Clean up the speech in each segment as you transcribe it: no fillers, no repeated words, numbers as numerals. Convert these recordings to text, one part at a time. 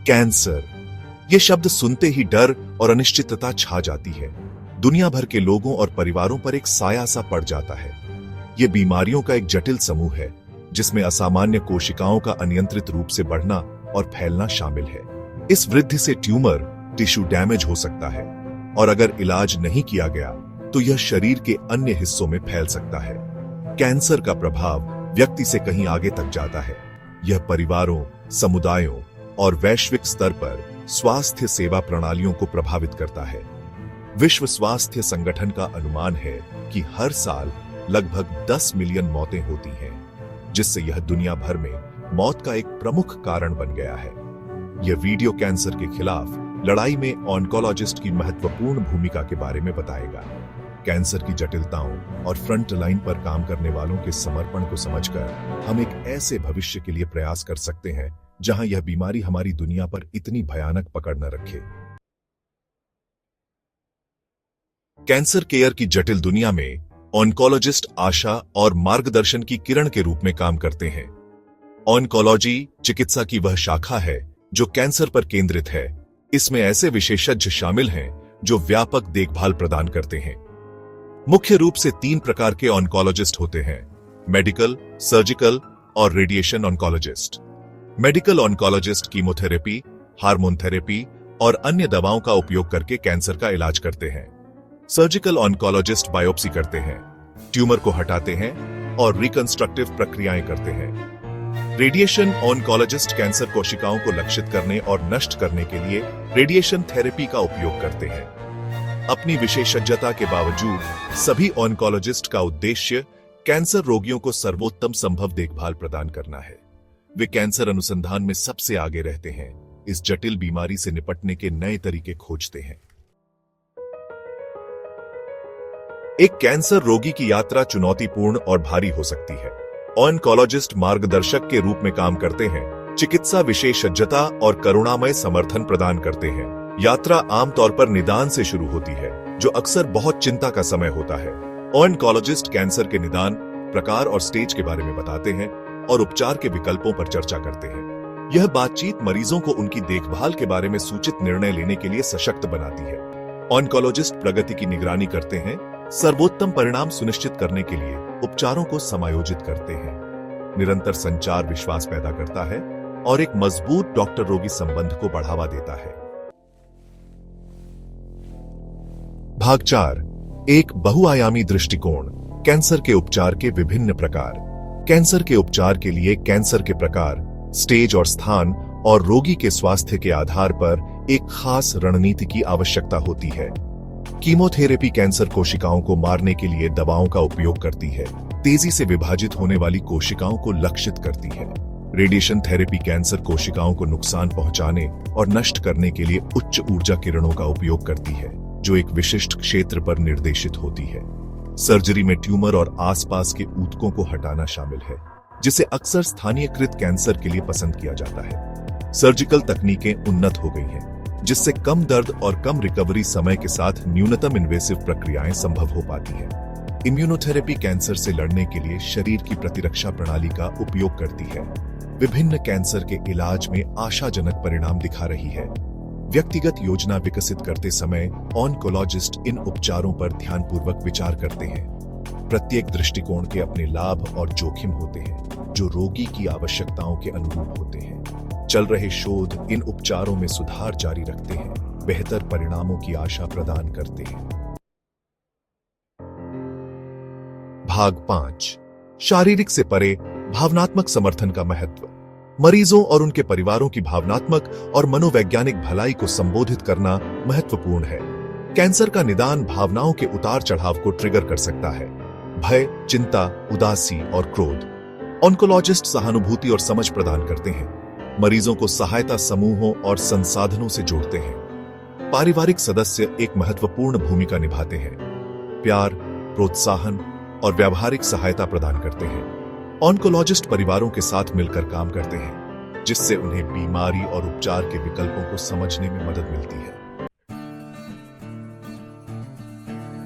Cancer, यह शब्द सुनते ही डर और अनिश्चितता छा जाती है। दुनिया भर के लोगों और परिवारों पर एक साया सा पड़ जाता है। यह बीमारियों का एक जटिल समूह है जिसमें असामान्य कोशिकाओं का अनियंत्रित रूप से बढ़ना और फैलना शामिल है। इस वृद्धि से ट्यूमर, टिश्यू डैमेज हो सकता है और अगर इलाज नहीं किया गया तो यह शरीर के अन्य हिस्सों में फैल सकता है। कैंसर का प्रभाव व्यक्ति से कहीं आगे तक जाता है। यह परिवारों, समुदायों और वैश्विक स्तर पर स्वास्थ्य सेवा प्रणालियों को प्रभावित करता है। विश्व स्वास्थ्य संगठन का अनुमान है कि हर साल लगभग 10 मिलियन मौतें होती हैं, जिससे यह दुनिया भर में मौत का एक प्रमुख कारण बन गया है। यह वीडियो कैंसर के खिलाफ लड़ाई में ऑन्कोलॉजिस्ट की महत्वपूर्ण भूमिका के बारे में बताएगा। कैंसर की जटिलताओं और फ्रंट लाइन पर काम करने वालों के समर्पण को समझकर हम एक ऐसे भविष्य के लिए प्रयास कर सकते हैं जहां यह बीमारी हमारी दुनिया पर इतनी भयानक पकड़ न रखे। कैंसर केयर की जटिल दुनिया में ऑन्कोलॉजिस्ट आशा और मार्गदर्शन की किरण के रूप में काम करते हैं। ऑन्कोलॉजी चिकित्सा की वह शाखा है जो कैंसर पर केंद्रित है। इसमें ऐसे विशेषज्ञ शामिल हैं जो व्यापक देखभाल प्रदान करते हैं। मुख्य रूप से 3 प्रकार के ऑन्कोलॉजिस्ट होते हैं: मेडिकल, सर्जिकल और radiation oncologist. Medical oncologist chemotherapy, hormone therapy और अन्य दवाओं का उपयोग करके कैंसर का इलाज करते हैं। सर्जिकल ऑन्कोलॉजिस्ट बायोप्सी करते हैं, ट्यूमर को हटाते हैं और रिकंस्ट्रक्टिव प्रक्रियाएं करते हैं। रेडिएशन ऑन्कोलॉजिस्ट कैंसर कोशिकाओं को लक्षित करने और नष्ट करने के लिए रेडिएशन थेरेपी का उपयोग करते हैं। अपनी विशेषज्ञता के बावजूद सभी ऑन्कोलॉजिस्ट का उद्देश्य कैंसर रोगियों को सर्वोत्तम संभव देखभाल प्रदान करना है। वे कैंसर अनुसंधान में सबसे आगे रहते हैं, इस जटिल बीमारी से निपटने के नए तरीके खोजते हैं। एक कैंसर रोगी की यात्रा चुनौतीपूर्ण और भारी हो सकती है। ऑन्कोलॉजिस्ट मार्गदर्शक के रूप में काम करते हैं, चिकित्सा विशेषज्ञता और करुणामय समर्थन प्रदान करते हैं। यात्रा आमतौर पर निदान से शुरू होती है, जो अक्सर बहुत चिंता का समय होता है। ऑन्कोलॉजिस्ट कैंसर के निदान, प्रकार और स्टेज के बारे में बताते हैं और उपचार के विकल्पों पर चर्चा करते हैं। यह बातचीत मरीजों को उनकी देखभाल के बारे में सूचित निर्णय लेने के लिए सशक्त बनाती है। ऑन्कोलॉजिस्ट प्रगति की निगरानी करते हैं, सर्वोत्तम परिणाम सुनिश्चित करने के लिए उपचारों को समायोजित करते हैं। निरंतर संचार विश्वास पैदा करता है और एक मजबूत डॉक्टर रोगी संबंध को बढ़ावा देता है। भाग 4, एक बहुआयामी दृष्टिकोण, कैंसर के उपचार के विभिन्न प्रकार। कैंसर के उपचार के लिए कैंसर के प्रकार, स्टेज और स्थान और रोगी के स्वास्थ्य के आधार पर एक खास रणनीति की आवश्यकता होती है। कीमोथेरेपी कैंसर कोशिकाओं को मारने के लिए दवाओं का उपयोग करती है, तेजी से विभाजित होने वाली कोशिकाओं को लक्षित करती है। रेडिएशन थेरेपी कैंसर कोशिकाओं को नुकसान पहुंचाने और नष्ट करने के लिए उच्च ऊर्जा किरणों का उपयोग करती है, जो एक विशिष्ट क्षेत्र पर निर्देशित होती है। सर्जरी में ट्यूमर और आसपास के ऊतकों को हटाना शामिल है, जिसे अक्सर स्थानीयकृत कैंसर के लिए पसंद किया जाता है। सर्जिकल तकनीकें उन्नत हो गई हैं, जिससे कम दर्द और कम रिकवरी समय के साथ न्यूनतम इन्वेसिव प्रक्रियाएं संभव हो पाती हैं। इम्यूनोथेरेपी कैंसर से लड़ने के लिए शरीर की प्रतिरक्षा प्रणाली का उपयोग करती है। विभिन्न कैंसर के इलाज में आशाजनक परिणाम दिखा रही है। व्यक्तिगत योजना विकसित करते समय ऑन्कोलॉजिस्ट इन उपचारों पर ध्यानपूर्वक विचार करते हैं। प्रत्येक दृष्टिकोण के अपने लाभ और जोखिम होते हैं, जो रोगी की आवश्यकताओं के अनुरूप होते हैं। चल रहे शोध इन उपचारों में सुधार जारी रखते हैं, बेहतर परिणामों की आशा प्रदान करते हैं। भाग 5, शारीरिक से परे भावनात्मक समर्थन का महत्व। मरीजों और उनके परिवारों की भावनात्मक और मनोवैज्ञानिक भलाई को संबोधित करना महत्वपूर्ण है। कैंसर का निदान भावनाओं के उतार चढ़ाव को ट्रिगर कर सकता है। भय, चिंता, उदासी और क्रोध। ऑन्कोलॉजिस्ट सहानुभूति और समझ प्रदान करते हैं, मरीजों को सहायता समूहों और संसाधनों से जोड़ते हैं। पारिवारिक सदस्य एक महत्वपूर्ण भूमिका निभाते हैं, प्यार, प्रोत्साहन और व्यावहारिक सहायता प्रदान करते हैं। ऑन्कोलॉजिस्ट परिवारों के साथ मिलकर काम करते हैं, जिससे उन्हें बीमारी और उपचार के विकल्पों को समझने में मदद मिलती है।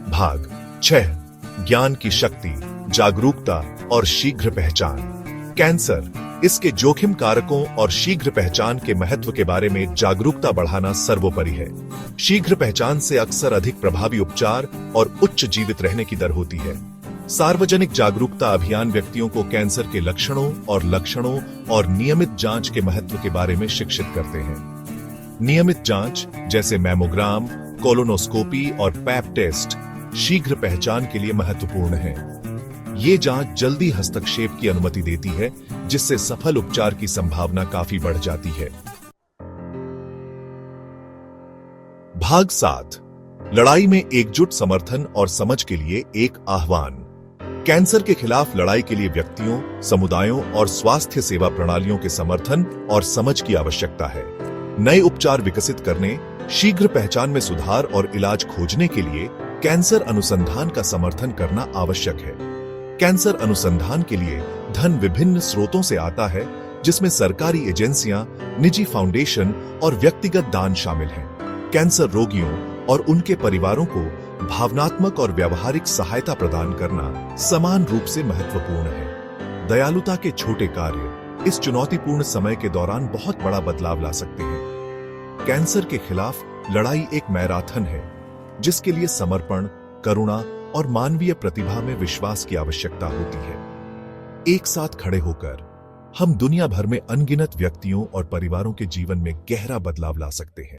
भाग 6, ज्ञान की शक्ति, जागरूकता और शीघ्र पहचान। कैंसर इसके जोखिम कारकों और शीघ्र पहचान के महत्व के बारे में जागरूकता बढ़ाना सर्वोपरि है। शीघ्र पहचान से अक्सर अधिक प्रभावी उपचार और उच्च जीवित रहने की दर होती है। सार्वजनिक जागरूकता अभियान व्यक्तियों को कैंसर के लक्षणों और नियमित जांच के महत्व के बारे में शिक्षित करते हैं। नियमित जांच जैसे मैमोग्राम, कोलोनोस्कोपी और पैप टेस्ट शीघ्र पहचान के लिए महत्वपूर्ण है। ये जांच जल्दी हस्तक्षेप की अनुमति देती है, जिससे सफल उपचार की संभावना काफी बढ़ जाती है। भाग 7 लड़ाई में एकजुट समर्थन और समझ के लिए एक आह्वान। कैंसर के खिलाफ लड़ाई के लिए व्यक्तियों, समुदायों और स्वास्थ्य सेवा प्रणालियों के समर्थन और समझ की आवश्यकता है। नए उपचार विकसित करने, शीघ्र पहचान में सुधार और इलाज खोजने के लिए कैंसर अनुसंधान का समर्थन करना आवश्यक है। कैंसर अनुसंधान के लिए धन विभिन्न स्रोतों से आता है, जिसमें सरकारी एजेंसियां, निजी फाउंडेशन और व्यक्तिगत दान शामिल हैं। कैंसर रोगियों और उनके परिवारों को भावनात्मक और व्यावहारिक सहायता प्रदान करना समान रूप से महत्वपूर्ण है। दयालुता के छोटे कार्य इस चुनौतीपूर्ण समय के दौरान बहुत बड़ा बदलाव ला सकते हैं। कैंसर के खिलाफ लड़ाई एक मैराथन है, जिसके लिए समर्पण, करुणा और मानवीय प्रतिभा में विश्वास की आवश्यकता होती है। एक साथ खड़े होकर हम दुनिया भर में अनगिनत व्यक्तियों और परिवारों के जीवन में गहरा बदलाव ला सकते हैं।